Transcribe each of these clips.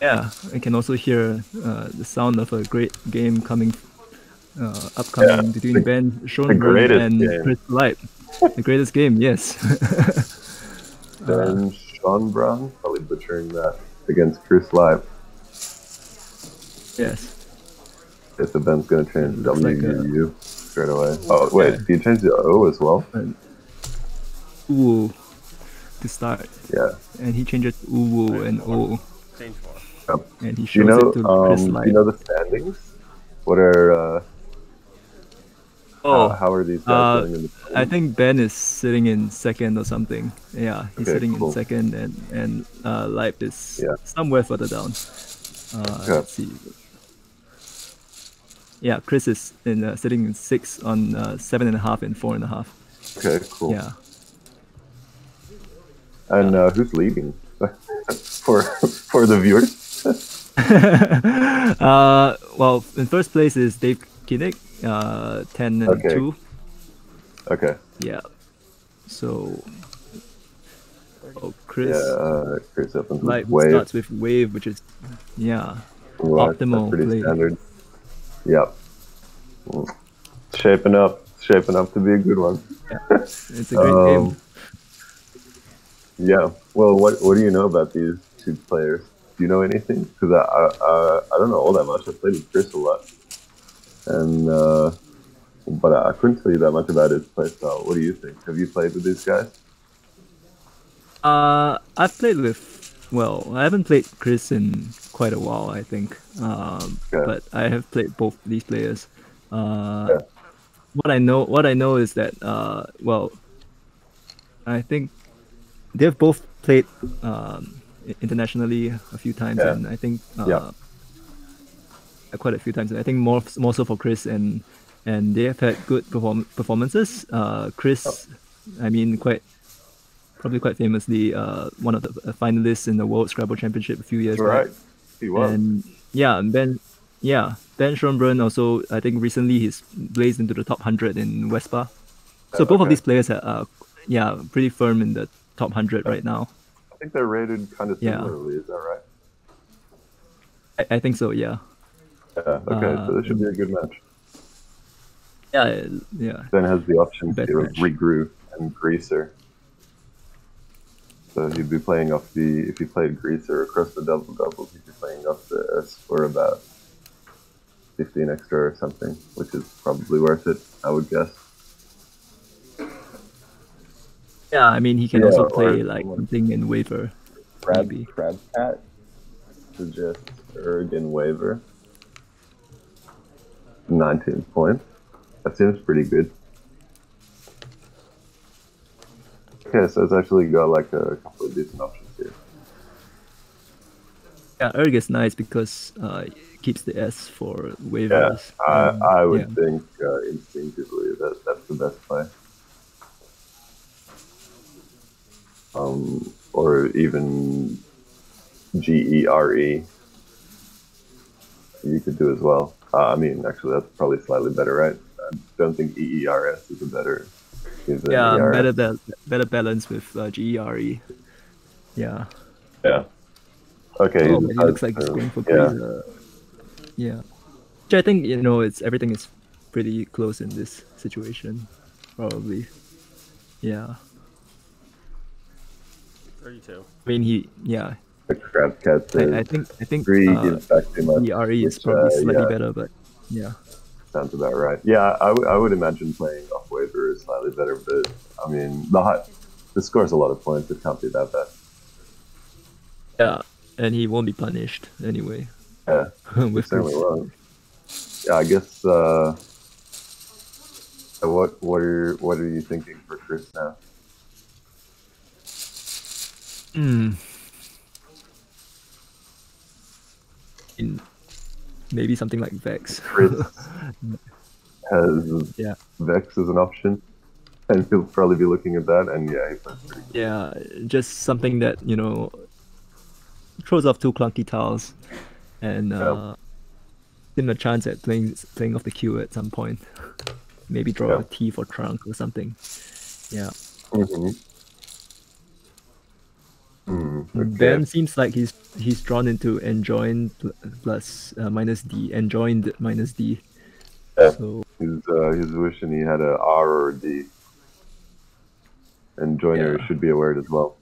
Yeah, I can also hear the sound of a great game upcoming between the, Ben the Schonbrun greatest and game. Chris Light. The greatest game, yes. Ben Schonbrun, probably butchering that, against Chris Live. Yes. If the Ben's going to It change looks like a WUU straight away. Oh, wait, yeah, do you change the O as well? an Uwu to start, Yeah. and he changes Uwu and O, Change 4. Yep. and he shows it to Chris Do you Light. know the standings? What are Oh, how are these guys doing in the I standings? think Ben is sitting in second or something. Yeah, he's Okay, sitting cool. in second, and Leip is Yeah. somewhere further down. Okay. Let's see. Yeah, Chris is sitting in 6 on 7.5 and 4.5. Okay, cool. Yeah. And who's leading for the viewers? Well, in first place is Dave Kinnick, 10 and Okay. 2. Okay. Yeah. So, Chris Yeah, Chris opens with Light Wave. starts with Wave, which is That's optimal pretty play. standard. Yep. Shaping up to be a good one. It's a great game. Yeah. Well, what do you know about these two players? Do you know anything? Because I don't know all that much. I played with Chris a lot, and but I couldn't tell you that much about his playstyle. What do you think? Have you played with these guys? I've played with, well, I haven't played Chris in quite a while, I think. But I have played both these players. What I know is that, well, I think they've both played internationally a few times, and I think quite a few times. I think more so for Chris, and they have had good performances. Chris, I mean, probably quite famously, one of the finalists in the World Scrabble Championship a few years back. He was. And Ben Schonbrun also, I think recently he's blazed into the top 100 in Westbar. So both of these players are pretty firm in the top 100 right now. I think they're rated kind of similarly. Is that right? I think so. Yeah. Yeah. Okay. So this should be a good match. Yeah. Ben has the option to Best match. regrew and Greaser. So he'd be playing off if he played Greaser across the double-doubles, he'd be playing off the S for about 15 extra or something, which is probably worth it, I would guess. Yeah, I mean, he can also play like something in Waver. Crabcat suggests Erg in Waver. 19 points. That seems pretty good. Okay, so it's actually got like a couple of decent options here. Yeah, Erg is nice because it keeps the S for waivers. Yeah, I would think instinctively that's the best play. Or even GERE. You could do as well. I mean, actually, that's probably slightly better, right? I don't think EERS is a better. Better balance with GERE. Yeah. Yeah. Okay. Oh, it looks like he's going for Greaser. Yeah. Which I think, everything is pretty close in this situation. Probably. Yeah. 32. I mean, The Crabcat says, I think gives back too much. ERE is probably slightly better, but yeah. Sounds about right. Yeah, I would imagine playing off Waver is slightly better, but I mean, the score's a lot of points. It can't be that bad. Yeah, and he won't be punished anyway. Yeah, with certainly won't. Yeah, I guess. What are you thinking for Chris now? Maybe something like Vex. Chris has Vex as an option, and he'll probably be looking at that. And he plays pretty good. Yeah, just something that throws off two clunky tiles, and give him a chance at playing off the queue at some point. Maybe draw a T for trunk or something. Yeah. Ben seems like he's drawn into enjoin plus minus D, enjoined minus D. Yeah. So he's wishing he had a R or a D. And joiner should be a word as well.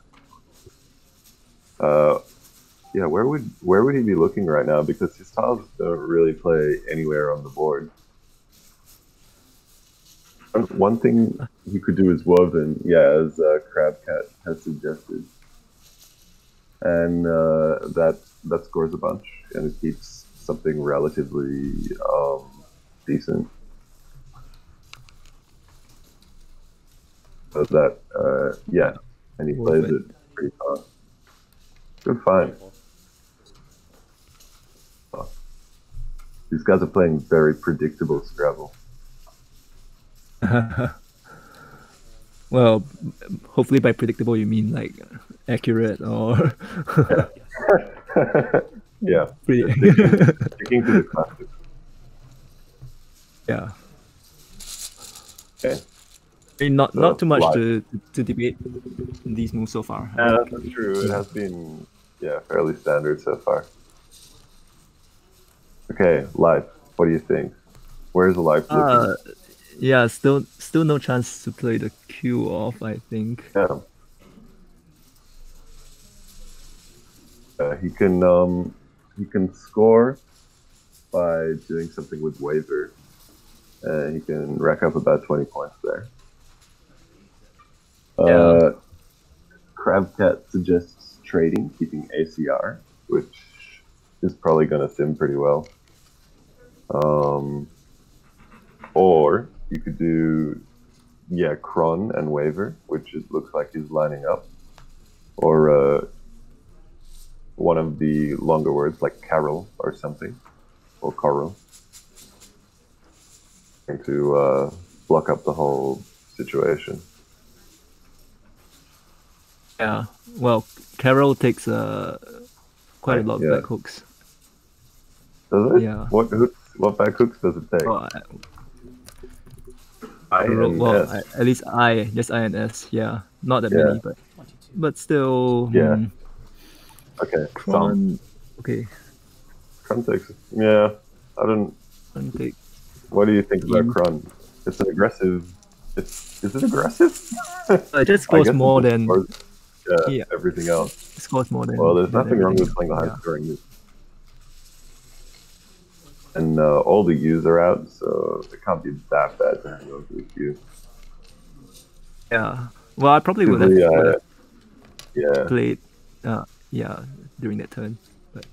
Yeah, where would he be looking right now? Because his tiles don't really play anywhere on the board. One thing he could do is woven, as Crabcat has suggested, and that scores a bunch and it keeps something relatively decent. So that and he plays it pretty fast. Good find. Oh. These guys are playing very predictable Scrabble. Well, hopefully by predictable you mean like accurate or yeah. Sticking to the classics. Yeah. Okay. I mean, not too much to debate in these moves so far. Yeah, that's true. It has been fairly standard so far. Okay, life. What do you think? Where's the life looking? Yeah, still no chance to play the Q off, I think. Yeah. He can score by doing something with Waver. He can rack up about 20 points there. Crabcat suggests trading, keeping ACR, which is probably going to sim pretty well. Or you could do, Cron and Waver, which looks like he's lining up. Or one of the longer words like Carol or something, or Coral, to block up the whole situation. Yeah, well, Carol takes quite a lot of back hooks. Does it? Yeah. What back hooks does it take? Oh, at least just I and S. Yeah, not that many, but still. Yeah. Okay. Cron. Okay. Cron takes. Yeah, I don't. What do you think about Cron? It's an aggressive. Is it aggressive? It just scores more than. Everything else. It scores more than. Well, there's nothing wrong with playing the high scoring move. And all the U's are out, so it can't be that bad to hang on to a Q. Yeah. Well, I probably would have played during that turn. But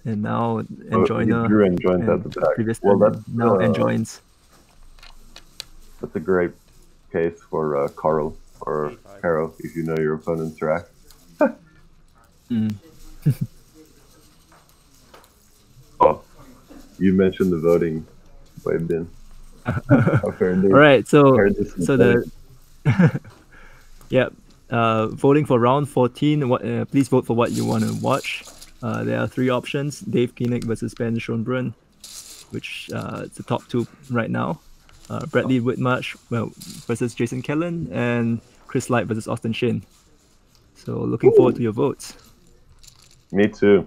and now Enjoiner. Drew Enjoins at the back. Well, that's now Enjoins. That's a great case for Coral or Caro if you know your opponent's rack. Oh, you mentioned the voting waved in. All right, so the voting for round 14. Please vote for what you want to watch. There are 3 options: Dave Koenig versus Ben Schonbrun, which it's the top 2 right now. Bradley Whitmarsh versus Jason Kellen, and Chris Light versus Austin Shin. So looking forward to your votes. Me too.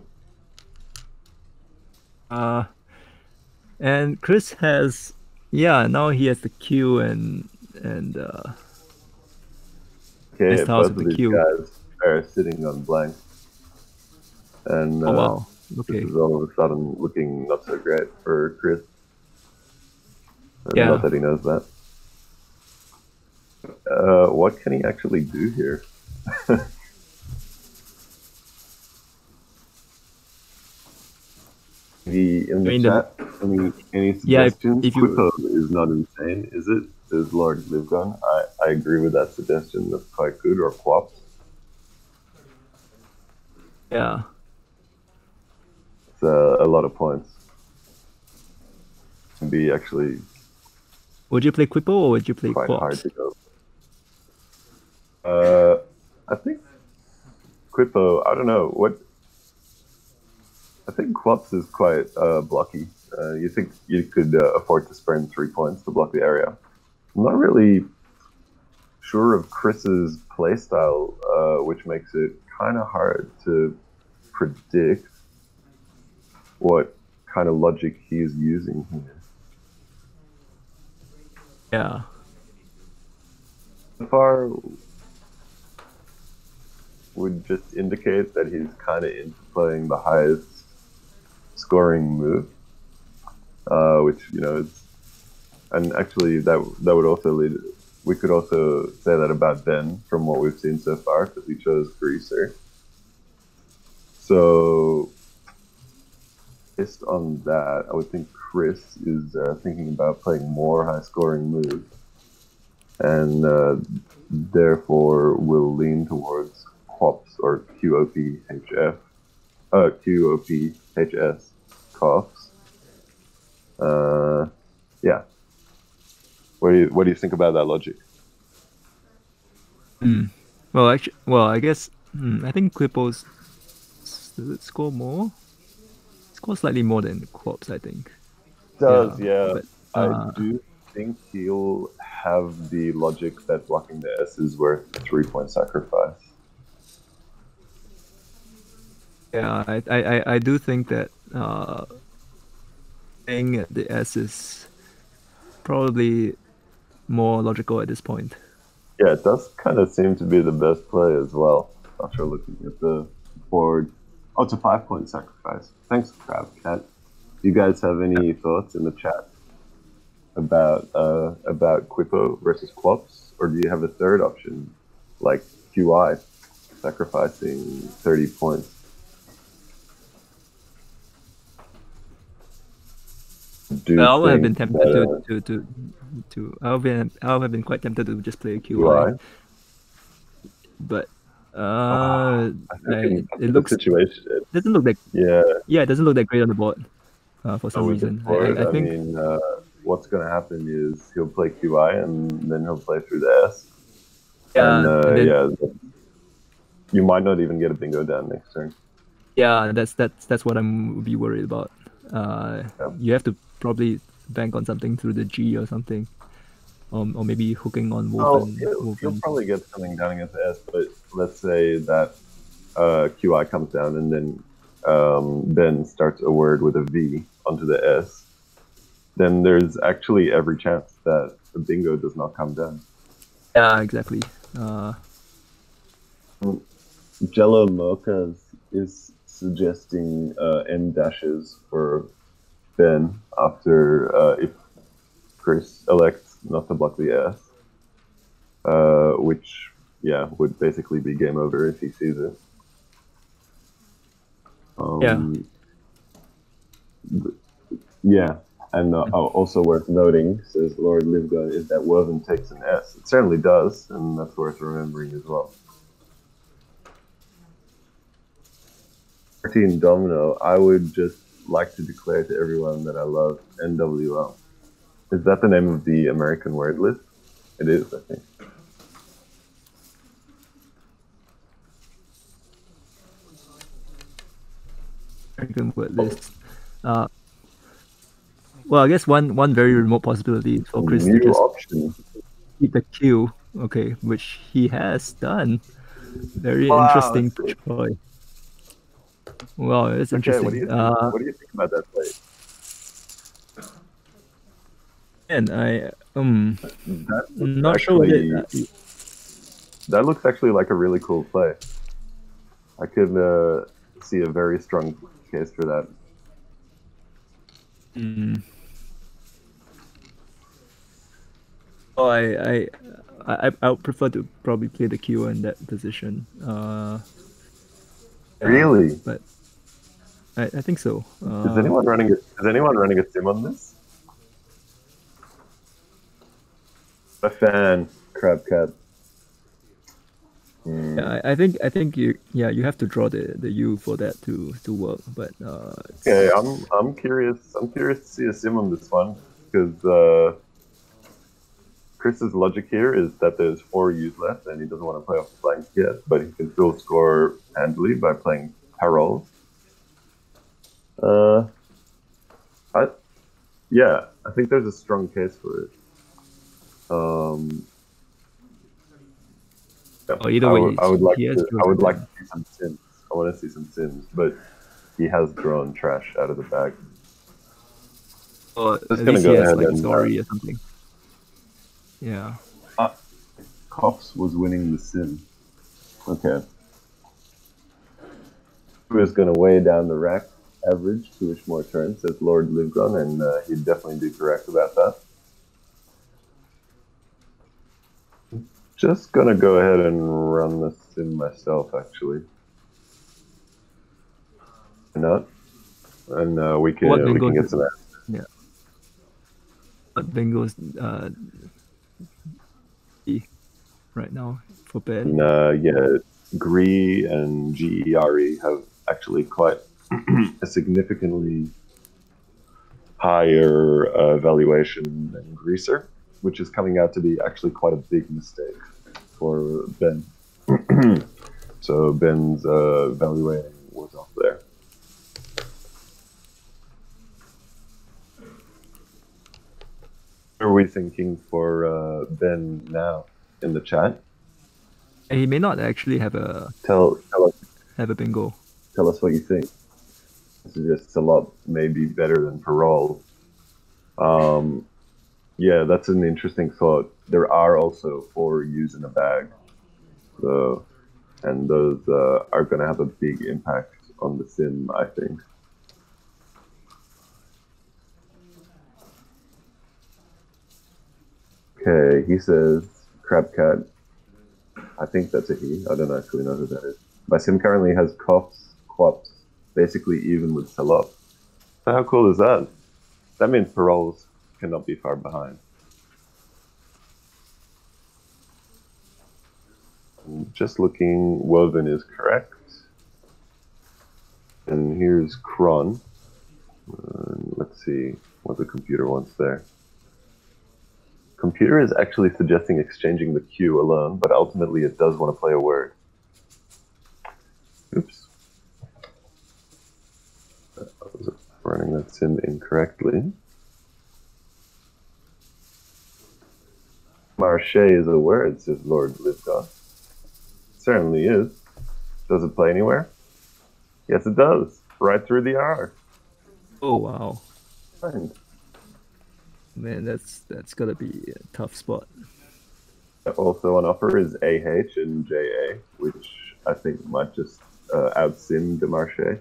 And Chris has, now he has the Q and okay, both of these guys are sitting on blank. And wow. Okay. This is all of a sudden looking not so great for Chris. Not that he knows that. What can he actually do here? In the chat, any suggestions? If Quippo is not insane, is it? Says Lord Livgun. I agree with that suggestion. That's quite good. Or Quap. Yeah. It's a lot of points. Can be actually. Would you play Quippo or would you play quite Quaps? Hard to go. I think Quippo. I don't know what. I think Quaps is quite blocky. You think you could afford to spend 3 points to block the area? I'm not really sure of Chris's playstyle, which makes it kind of hard to predict what kind of logic he is using here. Yeah. So far, would just indicate that he's kind of into playing the highest scoring move, which, you know, is, and actually that would also lead. We could also say that about Ben from what we've seen so far, because he chose Greaser. So, based on that, I would think Chris is thinking about playing more high-scoring moves, and therefore will lean towards Quops or QOPHF, QOPHS, Coughs. Yeah. What do you think about that logic? Well, actually, I guess I think Quipos score more. Score slightly more than Quops, I think. Does, yeah. But, I do think he'll have the logic that blocking the S is worth 3-point sacrifice. Yeah, I do think that playing at the S is probably more logical at this point. Yeah, it does kind of seem to be the best play as well, after looking at the board. Oh, it's a 5-point sacrifice. Thanks, Crabcat. Do you guys have any thoughts in the chat about Quippo versus Quops? Or do you have a third option, like QI, sacrificing 30 points? I would have been tempted to I would have been quite tempted to just play a QI. But it looks situation. It doesn't look like it doesn't look that great on the board for some reason. I think what's going to happen is he'll play QI and then he'll play through the S. Yeah, and then, you might not even get a bingo down next turn. Yeah, that's what I'm be worried about. You have to probably bank on something through the G or something, or maybe hooking on Wolf. He'll probably get something down against the S, but let's say that QI comes down and then Ben starts a word with a V onto the S. Then there's actually every chance that the bingo does not come down. Yeah, exactly. Jello Mochas is suggesting N dashes for Ben after if Chris elects not to block the S, which would basically be game over if he sees it. And also worth noting, says Lord Livgun, is that Woven takes an S. It certainly does, and that's worth remembering as well. 14 Domino, I would just like to declare to everyone that I love NWL. Is that the name of the American word list? It is, I think. American word list. Well, I guess one very remote possibility is for Chris to just keep the Q, which he has done. Very interesting choice. Well, it's interesting. What do you think about that play? And I'm not sure what that looks actually like a really cool play. I could see a very strong case for that. Oh, I would prefer to probably play the Q in that position. Really? But I think so. Is anyone running a sim on this? A fan, Crabcat. Yeah, I think you have to draw the U for that to work. But okay, I'm curious. I'm curious to see a sim on this one because Chris's logic here is that there's 4 U's left and he doesn't want to play off the blank yet, but he can still score handily by playing Parole. I think there's a strong case for it. Oh, either way, I would like he has to. I would like to see some Sims. I want to see some Sims, but he has drawn trash out of the bag. Or Just at gonna least he go has ahead like and. Zori or something. Yeah. Cops was winning the Sim. Okay. Who is gonna weigh down the rack average 2-ish more turns, says Lord Livgron, and he'd definitely be correct about that. Just gonna go ahead and run the Sim myself, actually. Why not? And we can get some. Yeah. What bingo's right now for Ben? Yeah, Gree and GERE have actually quite a significantly higher valuation than Greaser, which is coming out to be actually quite a big mistake for Ben. So Ben's valuating was off there. What are we thinking for Ben now in the chat? And he may not actually have a Tell bingo. Tell us what you think. This is just a lot maybe better than Parole. Yeah, that's an interesting thought. There are also 4 U's in a bag, so, and those are going to have a big impact on the Sim, I think. Okay, he says Crabcat. I think that's a he. I don't actually know who that is. My Sim currently has Cops, Quops, basically even with Salop. So how cool is that? That means Paroles cannot be far behind. Just looking, Woven is correct. And here's Kron. Let's see what the computer wants there. Computer is actually suggesting exchanging the Q alone, but ultimately it does want to play a word. Oops. I was running that sim incorrectly. Marche is a word, says Lord Livgod. Certainly is. Does it play anywhere? Yes, it does. Right through the R. Oh wow. Fine. Man, that's gotta be a tough spot. Also on offer is AH and JA, which I think might just outsim Demarche.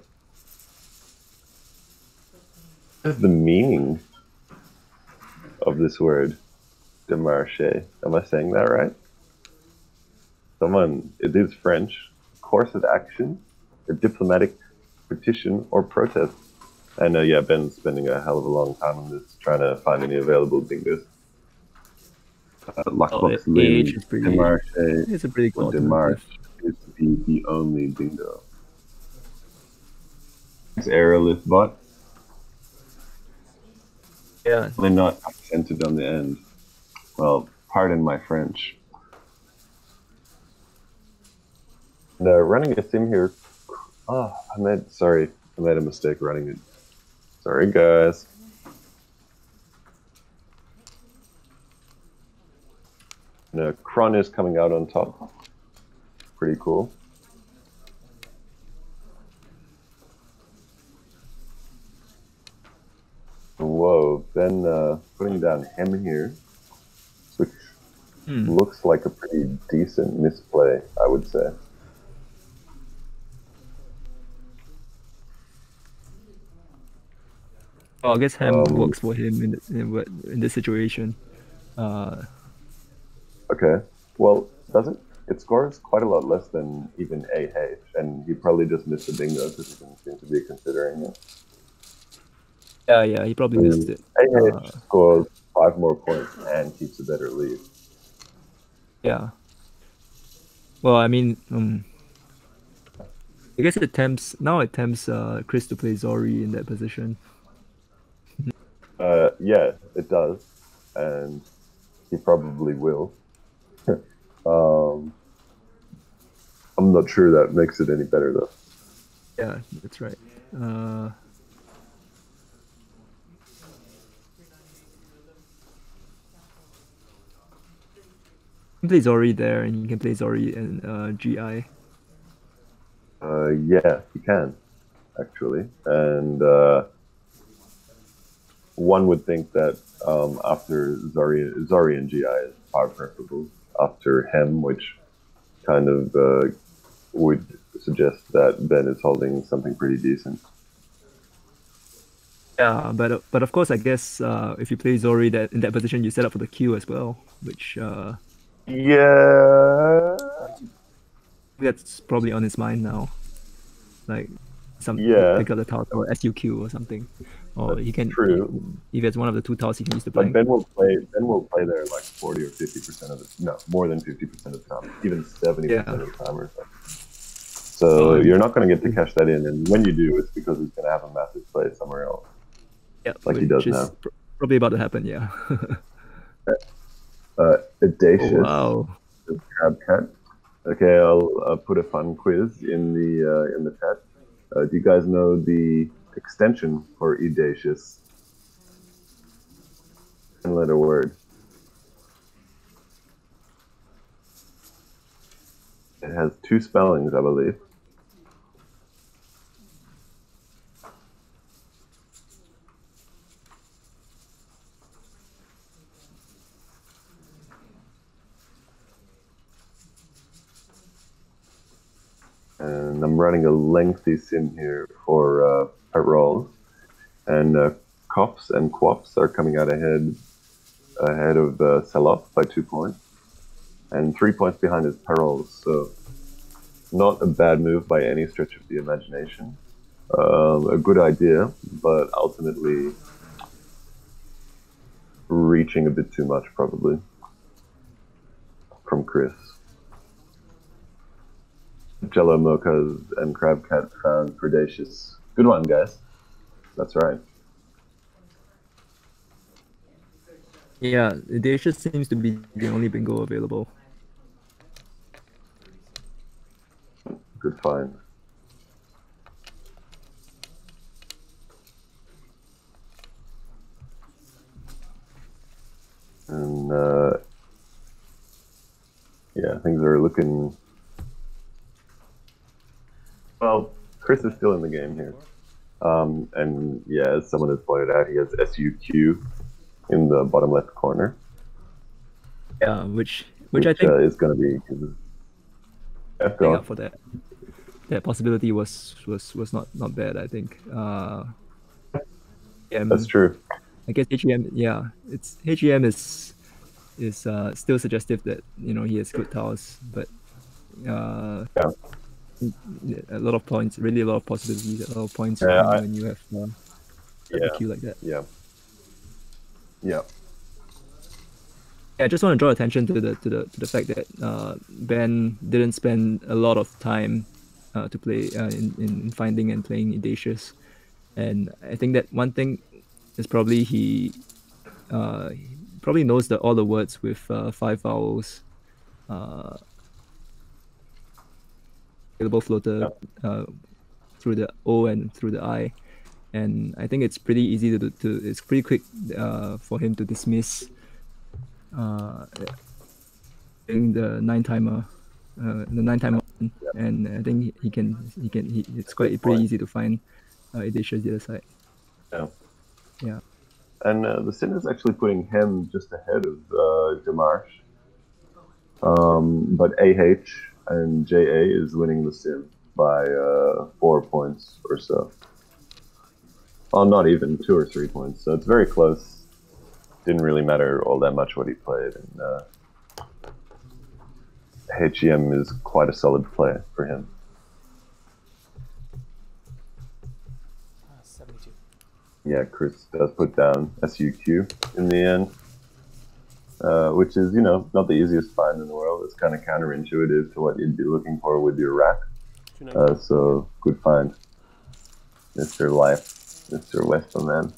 What is the meaning of this word, Demarche? Am I saying that right? It is French. Course of action, a diplomatic petition or protest. And yeah, Ben's spending a hell of a long time on this, trying to find any available bingos. Lockbox Lynn, Demarche, It's a pretty cool Demarche is to be the only bingo. Thanks, Aerolith bot. Yeah. They're not accented on the end. Well, pardon my French. And running a sim here. Oh, I made a mistake running it. Sorry, guys. And Kron is coming out on top. Pretty cool. Whoa, Ben putting down him here, which looks like a pretty decent misplay, I would say. Oh, I guess Ham works for him in this situation. Okay, well, it scores quite a lot less than even AH, and he probably just missed the bingo because he didn't seem to be considering it. Yeah, he probably missed it. AH scores 5 more points and keeps a better lead. Yeah. Well, I mean, I guess it attempts Chris to play Zori in that position. Yeah, it does, and he probably will. I'm not sure that makes it any better though. Yeah, that's right. can play Zori there, and you can play Zori and GI. Yeah, he can actually, and one would think that after Zori and GI is far preferable after Hem, which kind of would suggest that Ben is holding something pretty decent. Yeah, but of course, I guess if you play Zori that in that position, you set up for the Q as well, which Yeah, that's probably on his mind now. Like some yeah, pick up the tower or SUQ or something, or that's he can true. if it's one of the two towers, he can use the But blank. Ben will play there like 40 or 50% of the no, more than 50% of the time, even 70% Yeah. of the time or something. So you're not going to get to cash that in, and when you do, it's because he's going to have a massive play somewhere else, Yeah, like he which does is now. probably about to happen. Yeah. Oh Audacious, wow. Crab Cat. Okay, I'll put a fun quiz in the chat. Do you guys know the extension for Audacious? 10-letter word. It has two spellings, I believe. And I'm running a lengthy sim here for Parole. And Cops and Quops are coming out ahead of Saloff by 2 points. And 3 points behind is Parole. So not a bad move by any stretch of the imagination. A good idea, but ultimately reaching a bit too much, probably, from Chris. Jello Mochas and Crab Cat found Predacious. Good one, guys. That's right. Yeah, Audacious seems to be the only bingo available. Good find. And yeah, things are looking. Well, Chris is still in the game here. And yeah, as someone has pointed out, he has SUQ in the bottom left corner. Yeah, which I think is going to be playing up for that. That possibility was not bad. I think. That's true. I guess HEM. Yeah, it's HEM is still suggestive that he has good towers, but Yeah. a lot of points, really a lot of possibilities, a lot of points Yeah, when you have a queue like that. Yeah. Yeah. I just want to draw attention to the fact that Ben didn't spend a lot of time to play in finding and playing Audacious, and I think that one thing is probably he probably knows all the words with 5 vowels, available floater through the O and through the I, and I think it's pretty easy it's pretty quick for him to dismiss in the 9-timer, and I think it's quite pretty easy to find Audacious the other side. Yeah. Yeah. And the Sin is actually putting him just ahead of Demarche. But AH and JA is winning the Sim by 4 points or so. Well, not even 2 or 3 points. So it's very close. Didn't really matter all that much what he played. And HEM is quite a solid play for him. 72. Yeah, Chris does put down SUQ in the end, which is, not the easiest find in the world. It's kind of counterintuitive to what you'd be looking for with your rack. So good find, Mr. Life, Mr. Westerman.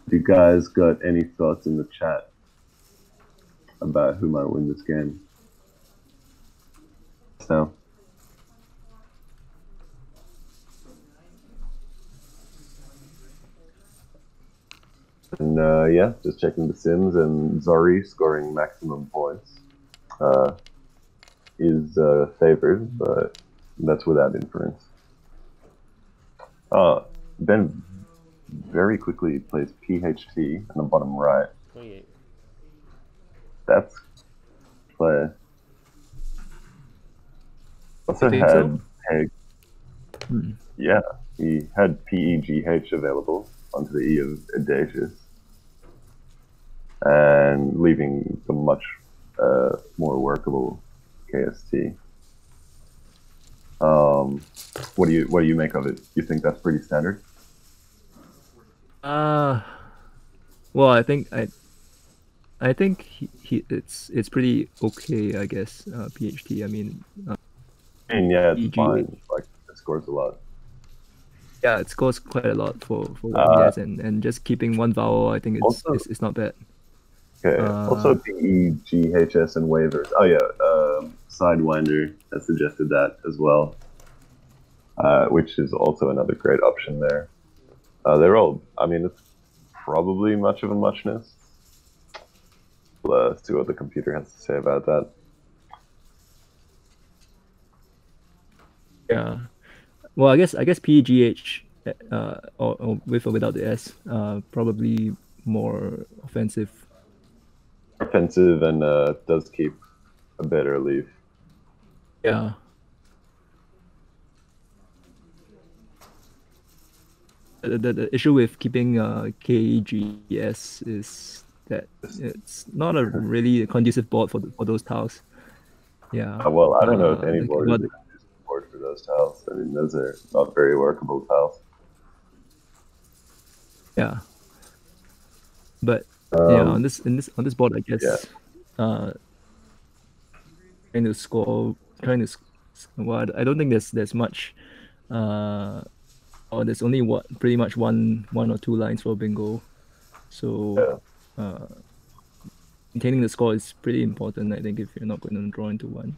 You guys got any thoughts in the chat about who might win this game? So, And yeah, just checking the sims, and Zori scoring maximum points is favored, but that's without inference. Ben very quickly plays PHT in the bottom right. 28. That's play. Also think so? had Peg. Hmm. Yeah, he had PEGH available onto the E of Audacious, and leaving the much more workable KST. What do you make of it? You think that's pretty standard? Uh, well, I think it's pretty okay, I guess. PHT. I mean, I mean, yeah, it's PG. fine. Like, it scores a lot. Yeah, it scores quite a lot for what he Uh, has, and just keeping one vowel, I think also, it's not bad. okay. Also, PEGHS and waivers. Oh yeah, Sidewinder has suggested that as well, which is also another great option there. They're all. I mean, it's probably much of a muchness. Let's see what the computer has to say about that. Yeah. Well, I guess PGH, or with or without the S, probably more offensive. Offensive, and does keep a better leaf. Yeah. The issue with keeping KGS is that it's not a really conducive board for those tiles. Yeah. Well, I don't know if any Like, board is a conducive board for those tiles. I mean, those are not very workable tiles. yeah. But yeah, on this board, I guess, Yeah. trying to score, well, I don't think there's much, or there's only pretty much one or two lines for bingo, so maintaining the score is pretty important, I think, if you're not going to draw into one.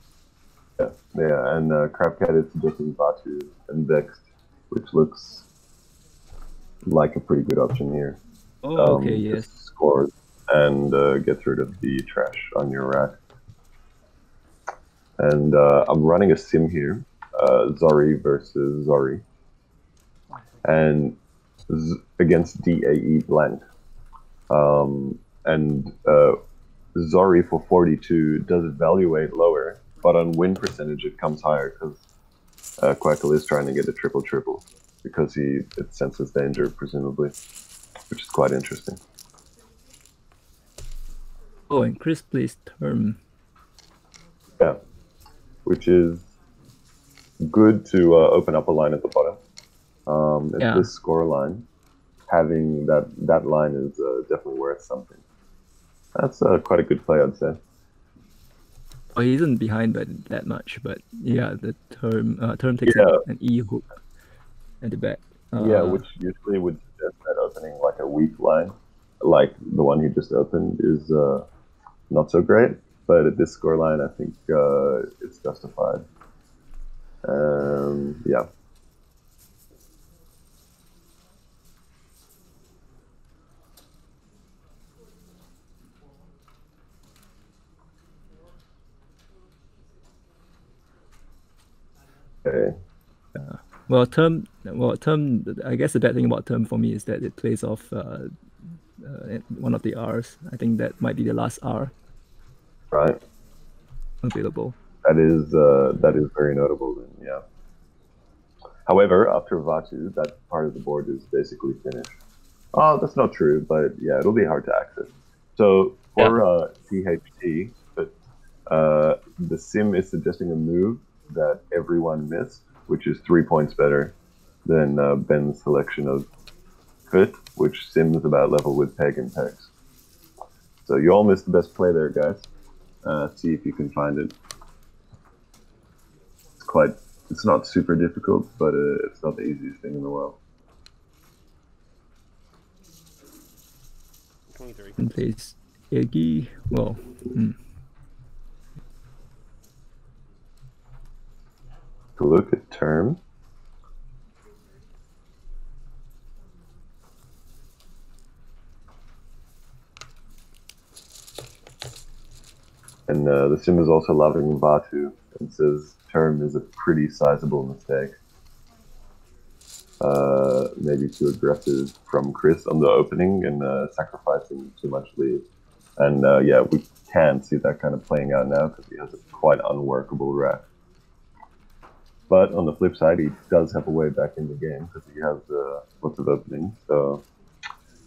Yeah, and Crabcat is suggesting Batu and Vexed, which looks like a pretty good option here. Oh, okay, yes. Score and get rid of the trash on your rack. And I'm running a sim here, Zori versus Zori, and against DAE blank. And Zori for 42 does evaluate lower, but on win percentage it comes higher because Quackle is trying to get a triple because it senses danger, presumably, which is quite interesting. Oh, and Chris plays Term. Yeah, which is good to open up a line at the bottom. At this score line, having that line is definitely worth something. That's quite a good play, I'd say. Oh, he isn't behind by that much, but yeah, the Term takes an E hook at the back. Yeah, which usually would suggest that opening like a weak line, like the one he just opened, is not so great. But at this score line, I think it's justified. Yeah. Okay. Well, Term. I guess the bad thing about Term for me is that it plays off one of the R's. I think that might be the last R. Right. Available. That is very notable. Then, yeah. However, after Vatu, that part of the board is basically finished. Oh, that's not true, but yeah, it'll be hard to access. So for PHT, the sim is suggesting a move that everyone missed, which is 3 points better than Ben's selection of Fit, which sims about level with Peg and Pegs. So you all missed the best play there, guys. See if you can find it. It's not super difficult, but it's not the easiest thing in the world. 23. And plays Iggy. Well, To look at Term. And the sim is also loving Batu and says term is a pretty sizable mistake. Maybe too aggressive from Chris on the opening and sacrificing too much lead. And yeah, we can see that kind of playing out now because he has a quite unworkable rack. But on the flip side, he does have a way back in the game because he has lots of openings. So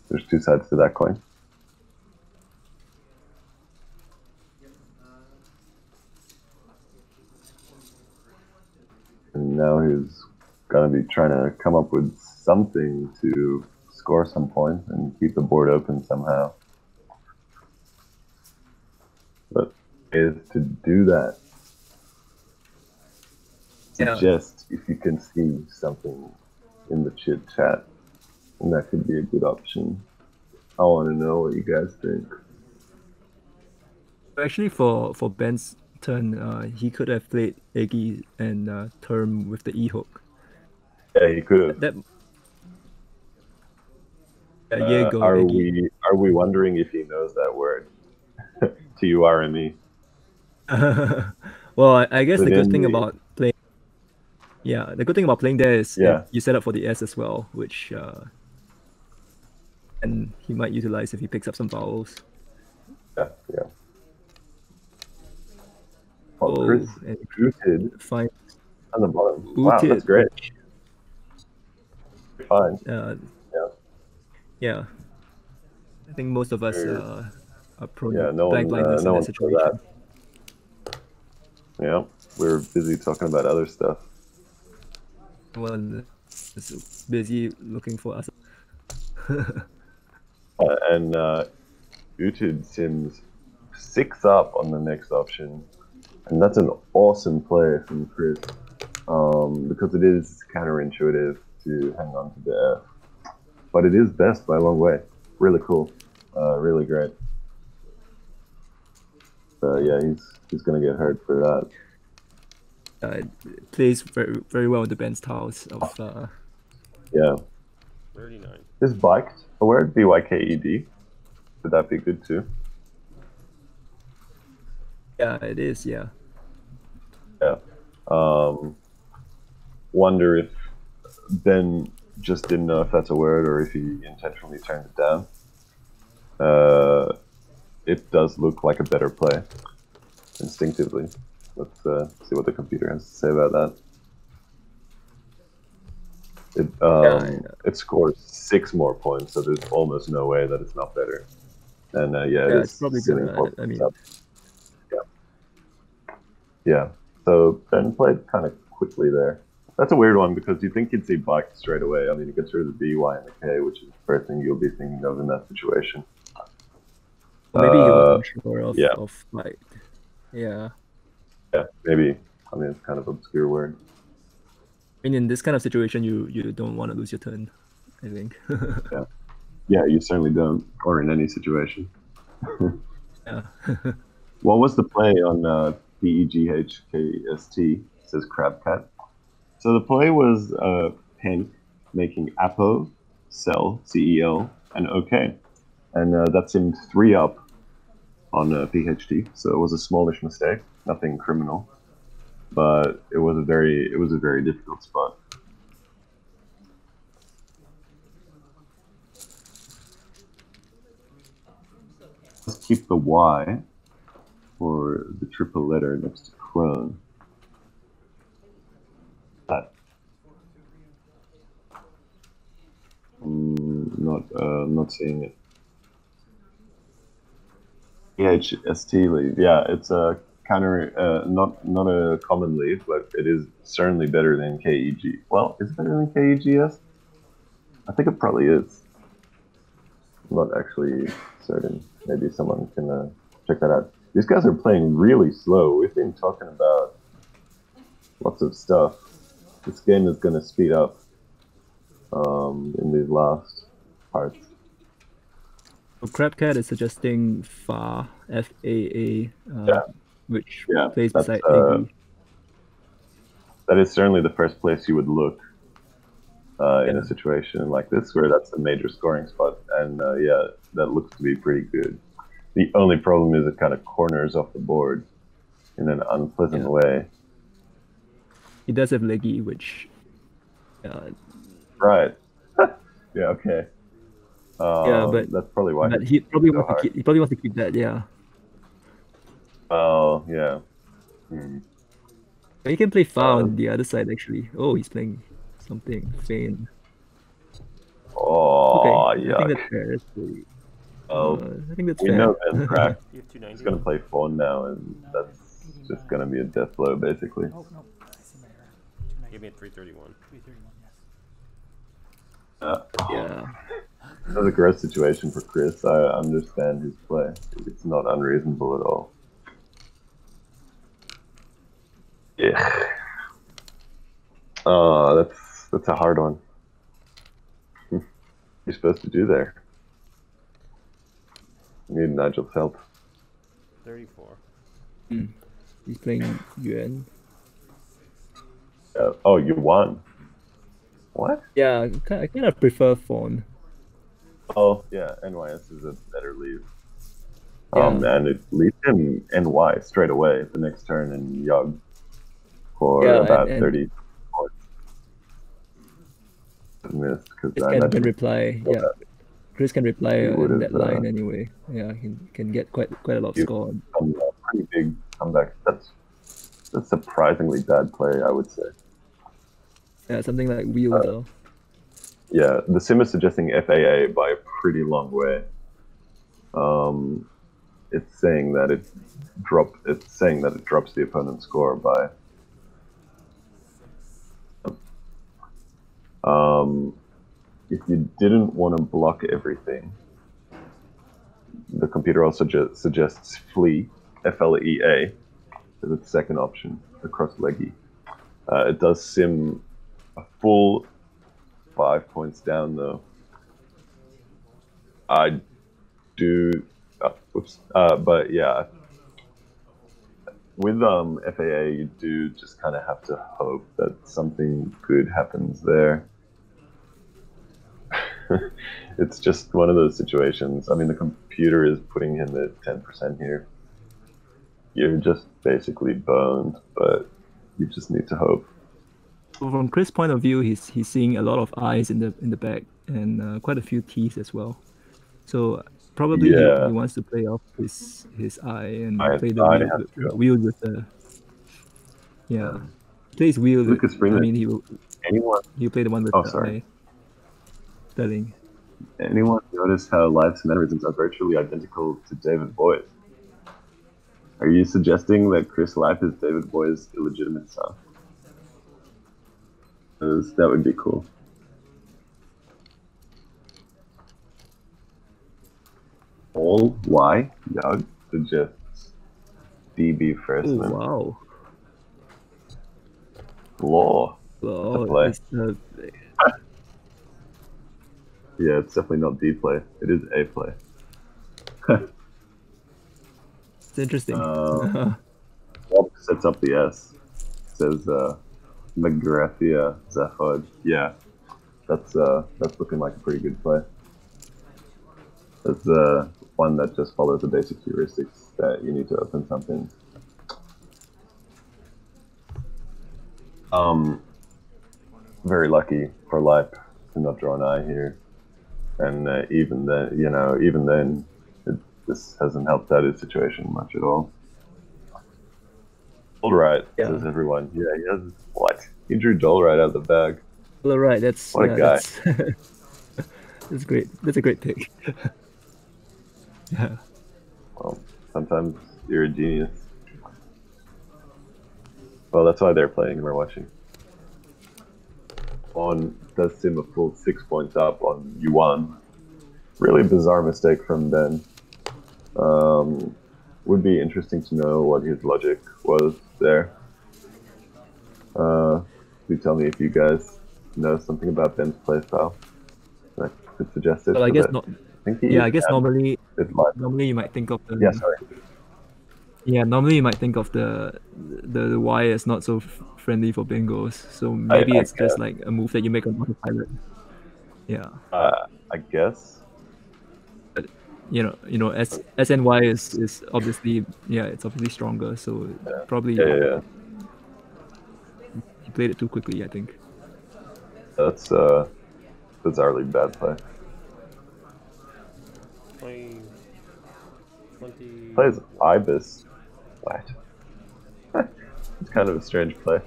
there's two sides to that coin. And now he's going to be trying to come up with something to score some points and keep the board open somehow. But is to do that, suggest if you can see something in the chit chat, and that could be a good option. I want to know what you guys think. Actually, for Ben's turn, he could have played Eggy and Term with the E hook. Yeah, he could have. That. Are we wondering if he knows that word? TURME. Well, I guess the good thing about playing, the good thing about playing there is you set up for the S as well, which and he might utilize if he picks up some vowels. Yeah. Oh, Chris Ooted. Fine. On the bottom. Wow, that's great. Fine. Yeah. I think most of us are prone to blank blindness in that situation. Yeah, we're busy talking about other stuff. Well, it's busy looking for us. And Ooted sims 6 up on the next option. And that's an awesome play from Chris. Because it is counterintuitive to hang on to the F. But it is best by a long way. Really cool. Really great. Yeah, he's going to get hurt for that. It plays very, very well with the Ben's tiles of yeah. 39. Is biked a word? BYKED? Would that be good too? Yeah, it is, yeah. Yeah. Wonder if Ben just didn't know if that's a word or if he intentionally turned it down. It does look like a better play, instinctively. Let's see what the computer has to say about that. It scores 6 more points, so there's almost no way that it's not better. And it's probably good. I mean, yeah. So Ben played kind of quickly there. That's a weird one because you think you'd see bike straight away. I mean, he gets rid of the B, Y, and the K, which is the first thing you'll be thinking of in that situation. Maybe he was unsure of like, yeah, maybe. I mean, it's kind of an obscure word. I mean, in this kind of situation, you don't want to lose your turn, I think. Yeah, you certainly don't, or in any situation. Yeah. What was the play on PEGHKST? It says Crabcat. So the play was Penk making Apo, Cell, CEL, and OK. And that seemed 3 up on PHT, so it was a smallish mistake, nothing criminal, but it was a very difficult spot. Let's keep the Y for the triple letter next to Crone. Not seeing it. PHST lead. Yeah, it's a counter, not a common lead, but it is certainly better than KEG. Well, is it better than KEGS? I think it probably is. I'm not actually certain. Maybe someone can check that out. These guys are playing really slow. We've been talking about lots of stuff. This game is going to speed up in these last parts. So Crabcat is suggesting FA, F-A-A, which plays beside AV. That is certainly the first place you would look in a situation like this, where that's a major scoring spot. And that looks to be pretty good. The only problem is it kind of corners off the board in an unpleasant way. He does have leggy, which right. Yeah. Okay. yeah, but That's probably why he probably so wants to hard. keep. He probably wants to keep that. Yeah. Oh yeah. Hmm. But he can play far on the other side actually. Oh, he's playing something Feign. Okay, Oh I think yuck. that's fair. Oh, I think that's we fair. know Ben's cracked. You have 290. He's gonna play Fawn now, and that's just gonna be a death blow basically. Oh, no. I see my error. Give me a 331. 331, yes. Yeah. That's a gross situation for Chris. I understand his play. It's not unreasonable at all. Yeah. Oh, that's a hard one. What you're supposed to do there? I need Nigel's help. 34. He's playing Yuan. Oh, you won. What? Yeah, I kind of prefer Fawn. Oh, yeah. NYS is a better leave. Yeah. Oh man, it leaves him NY straight away the next turn and Yug for about 30 points. Missed because Chris I can reply. Yeah, Chris can reply on would've, that line anyway. Yeah, he can get quite a lot of score. Pretty big comeback. That's surprisingly bad play, I would say. Yeah, something like wheel though. Yeah, the sim is suggesting FAA by a pretty long way. It's saying that it drops the opponent's score by. If you didn't want to block everything, the computer also suggests flee, FLEA, as its second option across leggy. It does sim a full 5 points down though. I do, but yeah, with FAA you do just kind of have to hope that something good happens there. It's just one of those situations. I mean, the computer is putting him at 10% here. You're just basically boned, but you just need to hope. From Chris' point of view, he's seeing a lot of eyes in the back and quite a few teeth as well. So probably he wants to play off his eye and play the wheel with the plays wheel. Lucas Freeman. I mean, he'll play the one with the eye. Sterling. Anyone notice how Life's mannerisms are virtually identical to David Boyd? Are you suggesting that Chris Life is David Boyd's illegitimate son? That would be cool. All Y Yug suggests DB freshman. Oh, wow. Law. Yeah, it's definitely not D play. It is A play. It's interesting. Bob sets up the S. Says McGrathia Zaphod. Yeah, that's looking like a pretty good play. That's one that just follows the basic heuristics that you need to open something. Very lucky for Life to not draw an eye here, and even then, this hasn't helped out his situation much at all. Dolrite, says everyone. Yeah, he has what? He drew Dolrite out of the bag. Dolrite, that's what a guy. That's great. That's a great pick. Yeah. Well, sometimes you're a genius. Well, that's why they're playing and we're watching. On does sim a full 6 points up on Yuan. Really bizarre mistake from Ben. Would be interesting to know what his logic was there. Do tell me if you guys know something about Ben's playstyle that could suggest it. Well, I guess not. I guess normally you might think of the. Yeah, sorry. Yeah, normally you might think of the Y as not so friendly for bingos. So maybe it's just like a move that you make on autopilot. Yeah. I guess. SNY is obviously, yeah, it's obviously stronger. So probably Yeah. he played it too quickly, I think. That's bizarrely bad play. 20. Plays Ibis. What? It's kind of a strange play.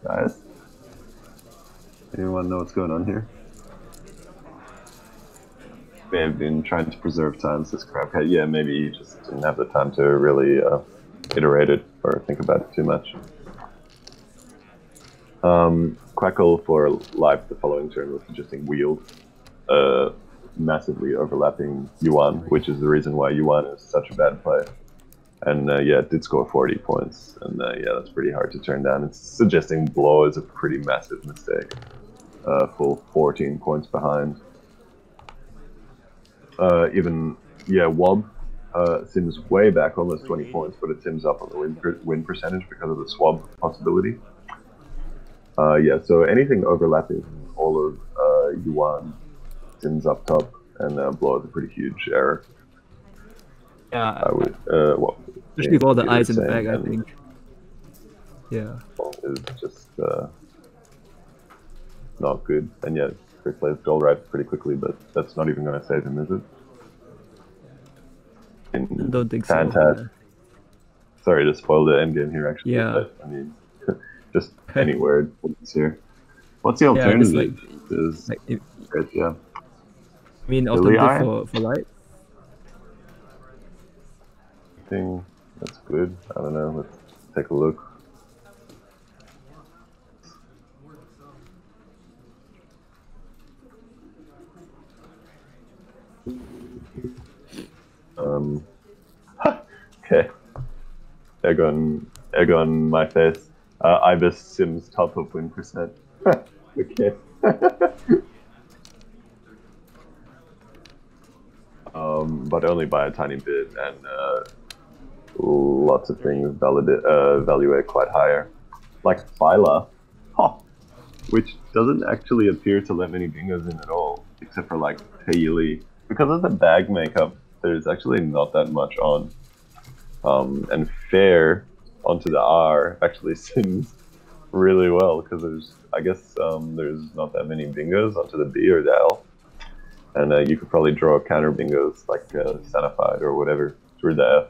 Guys, anyone know what's going on here? May have been trying to preserve time, says Crabcat. Yeah, maybe he just didn't have the time to really iterate it or think about it too much. Quackle for life the following turn was suggesting Wheel, massively overlapping Yuan, which is the reason why Yuan is such a bad play. And yeah, it did score 40 points, and yeah, that's pretty hard to turn down. It's suggesting Blow is a pretty massive mistake. Full 14 points behind. Even, yeah, Wob sims way back, almost 20 points, but it sims up on the win percentage because of the swab possibility. Yeah, so anything overlapping all of Yuan sims up top, and Blow is a pretty huge error. Yeah, I would, especially with all the eyes in the back, I think. Yeah. Is just not good. And yeah, Chris plays Dullride pretty quickly, but that's not even going to save him, is it? I don't think Fantastic. so. Yeah. Sorry to spoil the endgame here, actually. Yeah. But, I mean, just any word here. What's the alternative? Yeah. I mean, alternative for light? Thing that's good. I don't know. Let's take a look. Okay. Egg on my face. Ibis sims top of win percent. Okay. But only by a tiny bit, and lots of things evaluate quite higher. Like Phyla, which doesn't actually appear to let many bingos in at all, except for like Taili. Because of the bag makeup, there's actually not that much on. And Fair onto the R actually sims really well, because there's not that many bingos onto the B or the L. And you could probably draw counter bingos like Sanified or whatever through the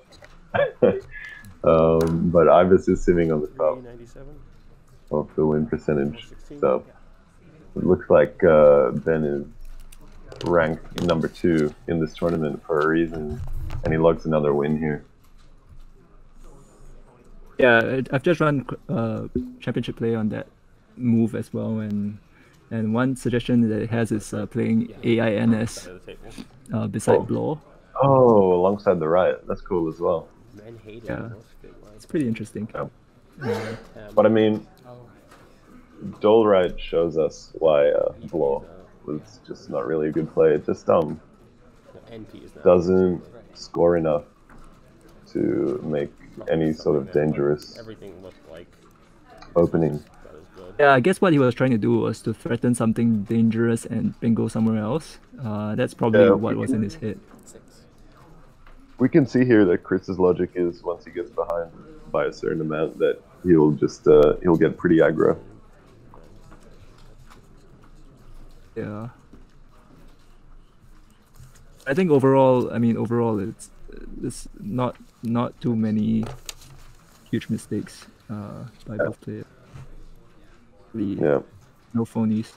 F. But Ibis is simming on the top of the win percentage. So it looks like Ben is ranked number 2 in this tournament for a reason, and he logs another win here. Yeah, I've just run championship play on that move as well, and one suggestion that it has is playing AINS beside Blow. Oh, alongside the Riot. That's cool as well. Yeah, it's pretty interesting. Yeah. But I mean, Dullride shows us why Blow was just not really a good play. It just doesn't score enough to make any sort of dangerous opening. Yeah, I guess what he was trying to do was to threaten something dangerous and bingo somewhere else. That's probably what was in his head. We can see here that Chris's logic is once he gets behind by a certain amount that he'll just he'll get pretty aggro. Yeah. I think overall, it's not too many huge mistakes by both players. Yeah. No phonies.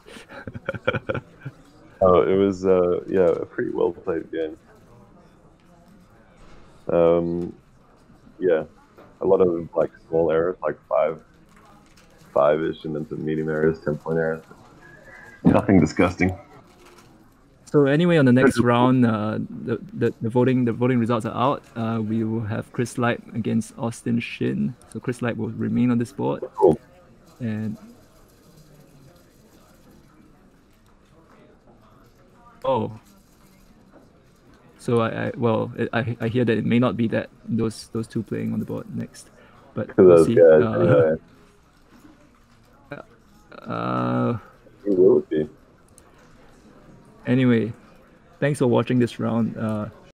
Oh, it was a pretty well played game. Yeah, a lot of like small errors, like five-ish, and then some medium errors, 10-point errors. Nothing disgusting. So anyway, on the next round, the voting results are out. We will have Chris Light against Austin Shin. So Chris Light will remain on this board. Cool. And so I hear that it may not be that those two playing on the board next, but we'll see. Who will it be? Anyway, thanks for watching this round.